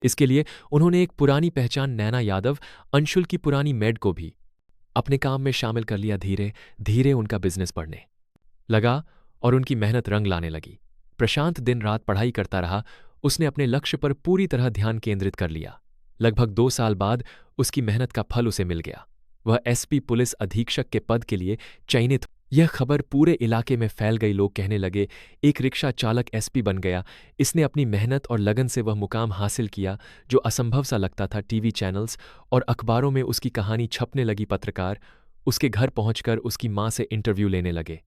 इसके लिए उन्होंने एक पुरानी पहचान नैना यादव, अंशुल की पुरानी मेड को भी अपने काम में शामिल कर लिया। धीरे धीरे उनका बिजनेस बढ़ने लगा और उनकी मेहनत रंग लाने लगी। प्रशांत दिन रात पढ़ाई करता रहा। उसने अपने लक्ष्य पर पूरी तरह ध्यान केंद्रित कर लिया। लगभग 2 साल बाद उसकी मेहनत का फल उसे मिल गया। वह एसपी पुलिस अधीक्षक के पद के लिए चयनित। यह खबर पूरे इलाके में फैल गई। लोग कहने लगे, एक रिक्शा चालक एसपी बन गया। इसने अपनी मेहनत और लगन से वह मुकाम हासिल किया जो असंभव सा लगता था। टीवी चैनल्स और अखबारों में उसकी कहानी छपने लगी। पत्रकार उसके घर पहुंचकर उसकी मां से इंटरव्यू लेने लगे।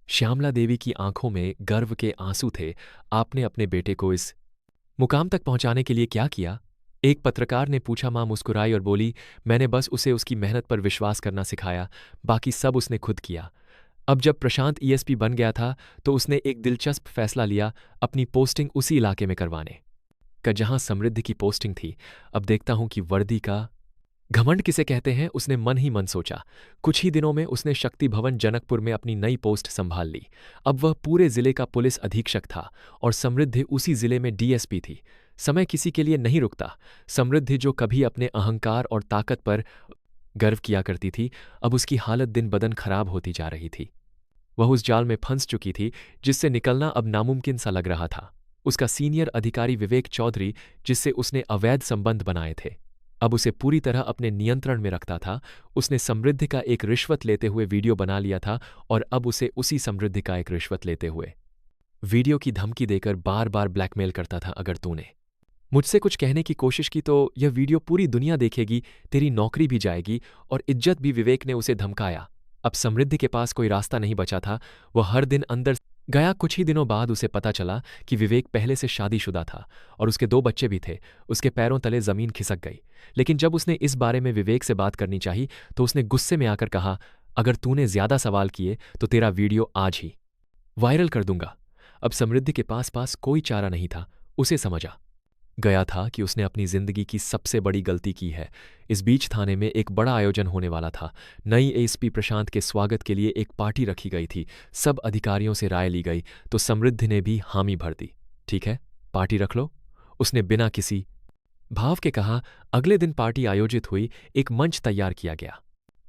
श्यामला देवी की आंखों में गर्व के आंसू थे। आपने अपने बेटे को इस मुकाम तक पहुंचाने के लिए क्या किया? एक पत्रकार ने पूछा। मां मुस्कुराई और बोली, मैंने बस उसे उसकी मेहनत पर विश्वास करना सिखाया, बाकी सब उसने खुद किया। अब जब प्रशांत ईएसपी बन गया था तो उसने एक दिलचस्प फैसला लिया, अपनी पोस्टिंग उसी इलाके में करवाने का जहां समृद्धि की पोस्टिंग थी। अब देखता हूं कि वर्दी का घमंड किसे कहते हैं, उसने मन ही मन सोचा। कुछ ही दिनों में उसने शक्ति भवन जनकपुर में अपनी नई पोस्ट संभाल ली। अब वह पूरे जिले का पुलिस अधीक्षक था और समृद्धि उसी जिले में डीएसपी थी। समय किसी के लिए नहीं रुकता। समृद्धि जो कभी अपने अहंकार और ताकत पर गर्व किया करती थी, अब उसकी हालत दिन बदन खराब होती जा रही थी। वह उस जाल में फंस चुकी थी जिससे निकलना अब नामुमकिन सा लग रहा था। उसका सीनियर अधिकारी विवेक चौधरी, जिससे उसने अवैध संबंध बनाए थे, अब उसे पूरी तरह अपने नियंत्रण में रखता था। उसने समृद्धि का एक रिश्वत लेते हुए वीडियो बना लिया था और अब उसे उसी समृद्धि का एक रिश्वत लेते हुए वीडियो की धमकी देकर बार बार ब्लैकमेल करता था। अगर तूने मुझसे कुछ कहने की कोशिश की तो यह वीडियो पूरी दुनिया देखेगी, तेरी नौकरी भी जाएगी और इज्जत भी। विवेक ने उसे धमकाया। अब समृद्धि के पास कोई रास्ता नहीं बचा था। वह हर दिन अंदर गया। कुछ ही दिनों बाद उसे पता चला कि विवेक पहले से शादीशुदा था और उसके 2 बच्चे भी थे। उसके पैरों तले जमीन खिसक गई। लेकिन जब उसने इस बारे में विवेक से बात करनी चाहिए तो उसने गुस्से में आकर कहा, अगर तूने ज्यादा सवाल किए तो तेरा वीडियो आज ही वायरल कर दूंगा। अब समृद्धि के पास कोई चारा नहीं था। उसे समझा गया था कि उसने अपनी जिंदगी की सबसे बड़ी गलती की है। इस बीच थाने में एक बड़ा आयोजन होने वाला था। नई एसपी प्रशांत के स्वागत के लिए एक पार्टी रखी गई थी। सब अधिकारियों से राय ली गई तो समृद्धि ने भी हामी भर दी। ठीक है, पार्टी रख लो, उसने बिना किसी भाव के कहा। अगले दिन पार्टी आयोजित हुई। एक मंच तैयार किया गया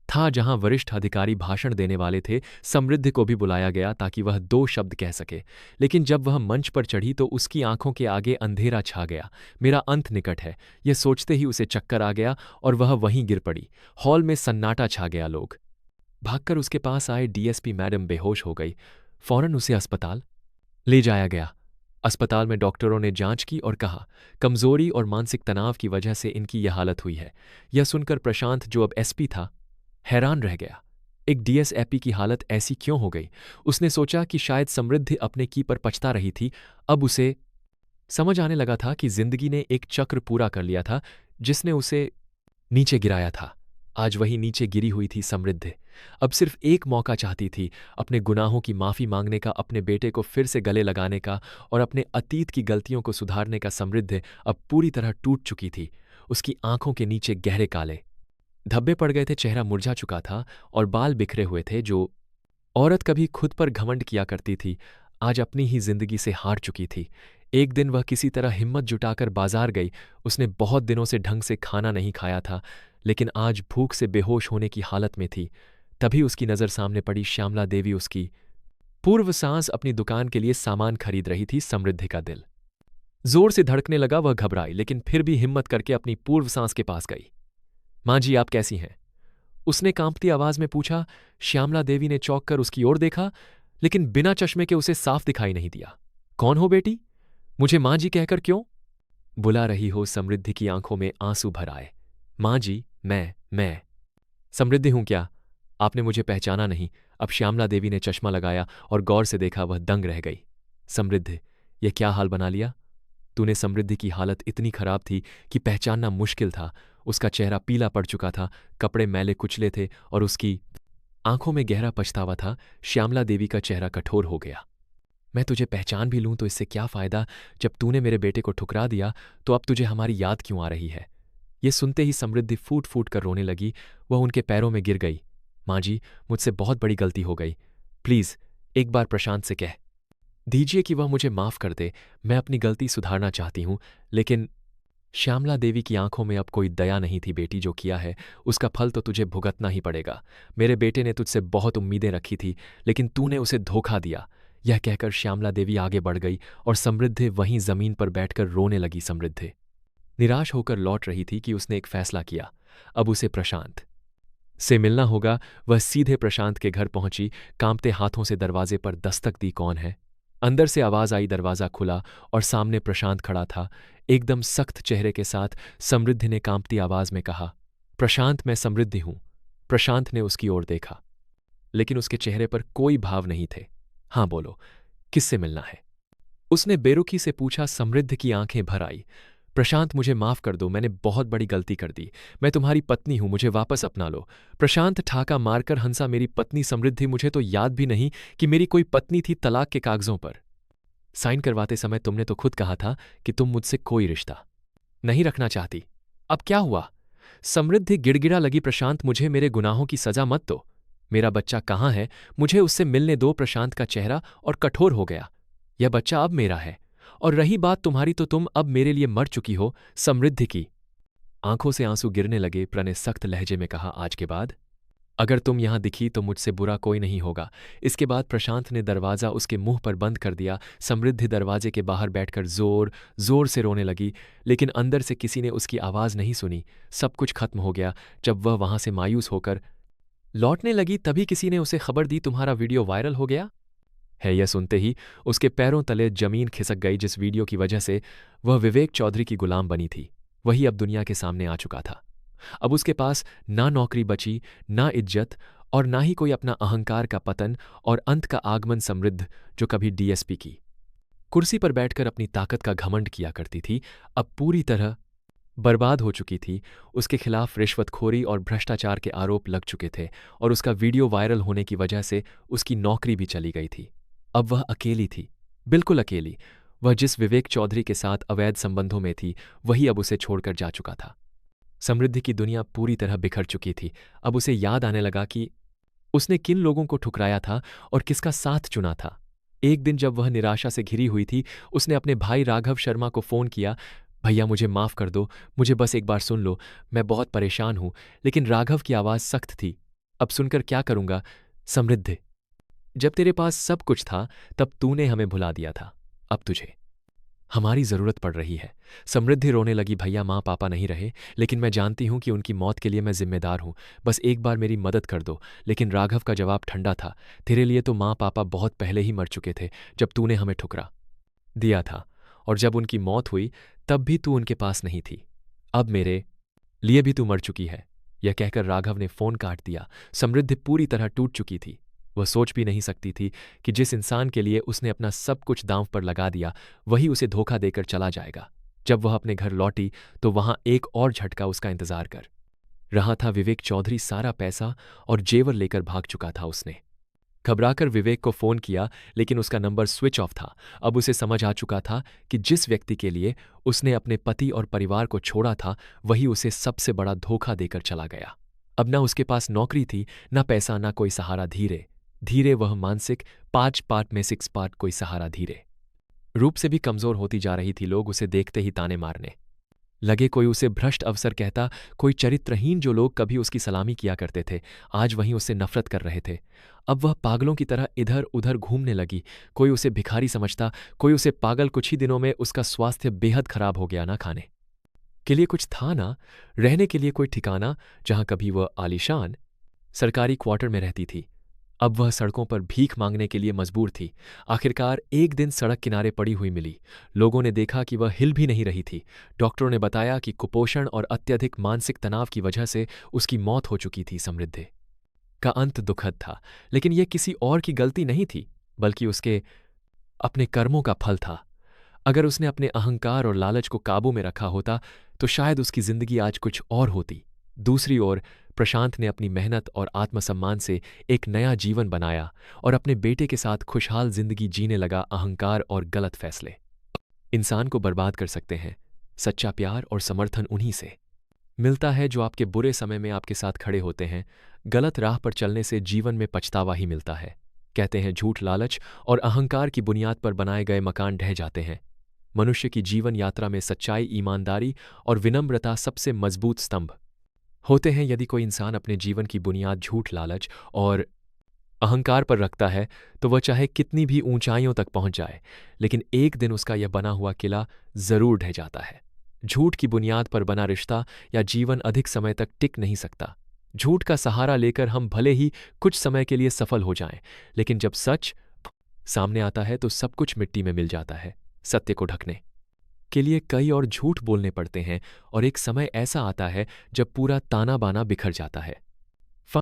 था जहां वरिष्ठ अधिकारी भाषण देने वाले थे। समृद्धि को भी बुलाया गया ताकि वह 2 शब्द कह सके। लेकिन जब वह मंच पर चढ़ी तो उसकी आंखों के आगे अंधेरा छा गया। मेरा अंत निकट है, यह सोचते ही उसे चक्कर आ गया और वह वहीं गिर पड़ी। हॉल में सन्नाटा छा गया। लोग भागकर उसके पास आए। डीएसपी मैडम बेहोश हो गई। फौरन उसे अस्पताल ले जाया गया। अस्पताल में डॉक्टरों ने जांच की और कहा, कमजोरी और मानसिक तनाव की वजह से इनकी यह हालत हुई है। यह सुनकर प्रशांत, जो अब एसपी था, हैरान रह गया। एक डीएसएपी की हालत ऐसी क्यों हो गई? उसने सोचा कि शायद समृद्धि अपने की पर पछता रही थी। अब उसे समझ आने लगा था कि जिंदगी ने एक चक्र पूरा कर लिया था जिसने उसे नीचे गिराया था। आज वही नीचे गिरी हुई थी समृद्धि। अब सिर्फ एक मौका चाहती थी, अपने गुनाहों की माफी मांगने का, अपने बेटे को फिर से गले लगाने का और अपने अतीत की गलतियों को सुधारने का। समृद्धि अब पूरी तरह टूट चुकी थी। उसकी आंखों के नीचे गहरे काले धब्बे पड़ गए थे। चेहरा मुरझा चुका था और बाल बिखरे हुए थे। जो औरत कभी खुद पर घमंड किया करती थी, आज अपनी ही जिंदगी से हार चुकी थी। एक दिन वह किसी तरह हिम्मत जुटाकर बाजार गई। उसने बहुत दिनों से ढंग से खाना नहीं खाया था, लेकिन आज भूख से बेहोश होने की हालत में थी। तभी उसकी नज़र सामने पड़ी। श्यामला देवी, उसकी पूर्व सांस, अपनी दुकान के लिए सामान खरीद रही थी। समृद्धि का दिल जोर से धड़कने लगा। वह घबराई, लेकिन फिर भी हिम्मत करके अपनी पूर्व सांस के पास गई। मां जी, आप कैसी हैं? उसने कांपती आवाज में पूछा। श्यामला देवी ने चौंक कर उसकी ओर देखा, लेकिन बिना चश्मे के उसे साफ दिखाई नहीं दिया। कौन हो बेटी? मुझे मां जी कहकर क्यों बुला रही हो? समृद्धि की आंखों में आंसू भर आए। मां जी, मैं समृद्धि हूं क्या? आपने मुझे पहचाना नहीं? अब श्यामला देवी ने चश्मा लगाया और गौर से देखा। वह दंग रह गई। समृद्धि, यह क्या हाल बना लिया तूने? समृद्धि की हालत इतनी खराब थी कि पहचानना मुश्किल था। उसका चेहरा पीला पड़ चुका था, कपड़े मैले कुचले थे और उसकी आंखों में गहरा पछतावा था। श्यामला देवी का चेहरा कठोर हो गया। मैं तुझे पहचान भी लूं तो इससे क्या फायदा? जब तूने मेरे बेटे को ठुकरा दिया तो अब तुझे हमारी याद क्यों आ रही है? ये सुनते ही समृद्धि फूट फूट कर रोने लगी। वह उनके पैरों में गिर गई। मां जी, मुझसे बहुत बड़ी गलती हो गई। प्लीज एक बार प्रशांत से कह दीजिए कि वह मुझे माफ कर दे। मैं अपनी गलती सुधारना चाहती हूं, लेकिन श्यामला देवी की आंखों में अब कोई दया नहीं थी। बेटी, जो किया है उसका फल तो तुझे भुगतना ही पड़ेगा। मेरे बेटे ने तुझसे बहुत उम्मीदें रखी थी, लेकिन तूने उसे धोखा दिया। यह कहकर श्यामला देवी आगे बढ़ गई और समृद्धि वहीं जमीन पर बैठकर रोने लगी। समृद्धि निराश होकर लौट रही थी कि उसने एक फैसला किया। अब उसे प्रशांत से मिलना होगा। वह सीधे प्रशांत के घर पहुंची, कांपते हाथों से दरवाजे पर दस्तक दी। कौन है? अंदर से आवाज आई। दरवाजा खुला और सामने प्रशांत खड़ा था, एकदम सख्त चेहरे के साथ। समृद्धि ने कांपती आवाज में कहा, प्रशांत, मैं समृद्धि हूं। प्रशांत ने उसकी ओर देखा, लेकिन उसके चेहरे पर कोई भाव नहीं थे। हां बोलो, किससे मिलना है? उसने बेरुखी से पूछा। समृद्धि की आंखें भर आई। प्रशांत, मुझे माफ कर दो, मैंने बहुत बड़ी गलती कर दी। मैं तुम्हारी पत्नी हूं, मुझे वापस अपना लो। प्रशांत ठाका मारकर हंसा। मेरी पत्नी? समृद्धि, मुझे तो याद भी नहीं कि मेरी कोई पत्नी थी। तलाक के कागजों पर साइन करवाते समय तुमने तो खुद कहा था कि तुम मुझसे कोई रिश्ता नहीं रखना चाहती। अब क्या हुआ? समृद्धि गिड़गिड़ा लगी। प्रशांत, मुझे मेरे गुनाहों की सजा मत दो। मेरा बच्चा कहाँ है? मुझे उससे मिलने दो। प्रशांत का चेहरा और कठोर हो गया। यह बच्चा अब मेरा है, और रही बात तुम्हारी, तो तुम अब मेरे लिए मर चुकी हो। समृद्धि की आंखों से आंसू गिरने लगे। प्र ने सख्त लहजे में कहा, आज के बाद अगर तुम यहां दिखी तो मुझसे बुरा कोई नहीं होगा। इसके बाद प्रशांत ने दरवाज़ा उसके मुंह पर बंद कर दिया। समृद्धि दरवाजे के बाहर बैठकर जोर जोर से रोने लगी, लेकिन अंदर से किसी ने उसकी आवाज़ नहीं सुनी। सब कुछ खत्म हो गया। जब वह वहां से मायूस होकर लौटने लगी, तभी किसी ने उसे खबर दी, तुम्हारा वीडियो वायरल हो गया है। यह सुनते ही उसके पैरों तले जमीन खिसक गई। जिस वीडियो की वजह से वह विवेक चौधरी की गुलाम बनी थी, वही अब दुनिया के सामने आ चुका था। अब उसके पास ना नौकरी बची, ना इज्जत, और ना ही कोई अपना अहंकार का पतन और अंत का आगमन। समृद्ध, जो कभी डीएसपी की कुर्सी पर बैठकर अपनी ताकत का घमंड किया करती थी, अब पूरी तरह बर्बाद हो चुकी थी। उसके खिलाफ रिश्वतखोरी और भ्रष्टाचार के आरोप लग चुके थे, और उसका वीडियो वायरल होने की वजह से उसकी नौकरी भी चली गई थी। अब वह अकेली थी, बिल्कुल अकेली। वह जिस विवेक चौधरी के साथ अवैध संबंधों में थी, वही अब उसे छोड़कर जा चुका था। समृद्धि की दुनिया पूरी तरह बिखर चुकी थी। अब उसे याद आने लगा कि उसने किन लोगों को ठुकराया था और किसका साथ चुना था। एक दिन जब वह निराशा से घिरी हुई थी, उसने अपने भाई राघव शर्मा को फोन किया। भैया, मुझे माफ कर दो, मुझे बस एक बार सुन लो, मैं बहुत परेशान हूं। लेकिन राघव की आवाज सख्त थी। अब सुनकर क्या करूंगा? समृद्धि, जब तेरे पास सब कुछ था तब तूने हमें भुला दिया था। अब तुझे हमारी जरूरत पड़ रही है। समृद्धि रोने लगी। भैया, माँ पापा नहीं रहे, लेकिन मैं जानती हूं कि उनकी मौत के लिए मैं जिम्मेदार हूं। बस एक बार मेरी मदद कर दो। लेकिन राघव का जवाब ठंडा था। तेरे लिए तो माँ पापा बहुत पहले ही मर चुके थे, जब तूने हमें ठुकरा दिया था, और जब उनकी मौत हुई तब भी तू उनके पास नहीं थी। अब मेरे लिए भी तू मर चुकी है। यह कहकर राघव ने फोन काट दिया। समृद्धि पूरी तरह टूट चुकी थी। वह सोच भी नहीं सकती थी कि जिस इंसान के लिए उसने अपना सब कुछ दांव पर लगा दिया, वही उसे धोखा देकर चला जाएगा। जब वह अपने घर लौटी तो वहां एक और झटका उसका इंतजार कर रहा था। विवेक चौधरी सारा पैसा और जेवर लेकर भाग चुका था। उसने घबराकर विवेक को फोन किया, लेकिन उसका नंबर स्विच ऑफ था। अब उसे समझ आ चुका था कि जिस व्यक्ति के लिए उसने अपने पति और परिवार को छोड़ा था, वही उसे सबसे बड़ा धोखा देकर चला गया। अब ना उसके पास नौकरी थी, ना पैसा, ना कोई सहारा। धीरे धीरे वह मानसिक 5 पार्ट में 6 पार्ट कोई सहारा। धीरे रूप से भी कमजोर होती जा रही थी। लोग उसे देखते ही ताने मारने लगे। कोई उसे भ्रष्ट अफसर कहता, कोई चरित्रहीन। जो लोग कभी उसकी सलामी किया करते थे, आज वहीं उससे नफरत कर रहे थे। अब वह पागलों की तरह इधर उधर घूमने लगी। कोई उसे भिखारी समझता, कोई उसे पागल। कुछ ही दिनों में उसका स्वास्थ्य बेहद खराब हो गया। ना खाने के लिए कुछ था, ना रहने के लिए कोई ठिकाना। जहां कभी वह आलीशान सरकारी क्वार्टर में रहती थी, अब वह सड़कों पर भीख मांगने के लिए मजबूर थी। आखिरकार एक दिन सड़क किनारे पड़ी हुई मिली। लोगों ने देखा कि वह हिल भी नहीं रही थी। डॉक्टरों ने बताया कि कुपोषण और अत्यधिक मानसिक तनाव की वजह से उसकी मौत हो चुकी थी। समृद्धि का अंत दुखद था, लेकिन यह किसी और की गलती नहीं थी, बल्कि उसके अपने कर्मों का फल था। अगर उसने अपने अहंकार और लालच को काबू में रखा होता तो शायद उसकी जिंदगी आज कुछ और होती। दूसरी ओर प्रशांत ने अपनी मेहनत और आत्मसम्मान से एक नया जीवन बनाया और अपने बेटे के साथ खुशहाल जिंदगी जीने लगा। अहंकार और गलत फैसले इंसान को बर्बाद कर सकते हैं। सच्चा प्यार और समर्थन उन्हीं से मिलता है जो आपके बुरे समय में आपके साथ खड़े होते हैं। गलत राह पर चलने से जीवन में पछतावा ही मिलता है। कहते हैं झूठ, लालच और अहंकार की बुनियाद पर बनाए गए मकान ढह जाते हैं, मनुष्य की जीवन यात्रा में सच्चाई, ईमानदारी और विनम्रता सबसे मजबूत स्तंभ होते हैं। यदि कोई इंसान अपने जीवन की बुनियाद झूठ, लालच और अहंकार पर रखता है, तो वह चाहे कितनी भी ऊंचाइयों तक पहुंच जाए, लेकिन एक दिन उसका यह बना हुआ किला जरूर ढह जाता है। झूठ की बुनियाद पर बना रिश्ता या जीवन अधिक समय तक टिक नहीं सकता। झूठ का सहारा लेकर हम भले ही कुछ समय के लिए सफल हो जाएं, लेकिन जब सच सामने आता है तो सब कुछ मिट्टी में मिल जाता है। सत्य को ढकने के लिए कई और झूठ बोलने पड़ते हैं और एक समय ऐसा आता है जब पूरा ताना बाना बिखर जाता है।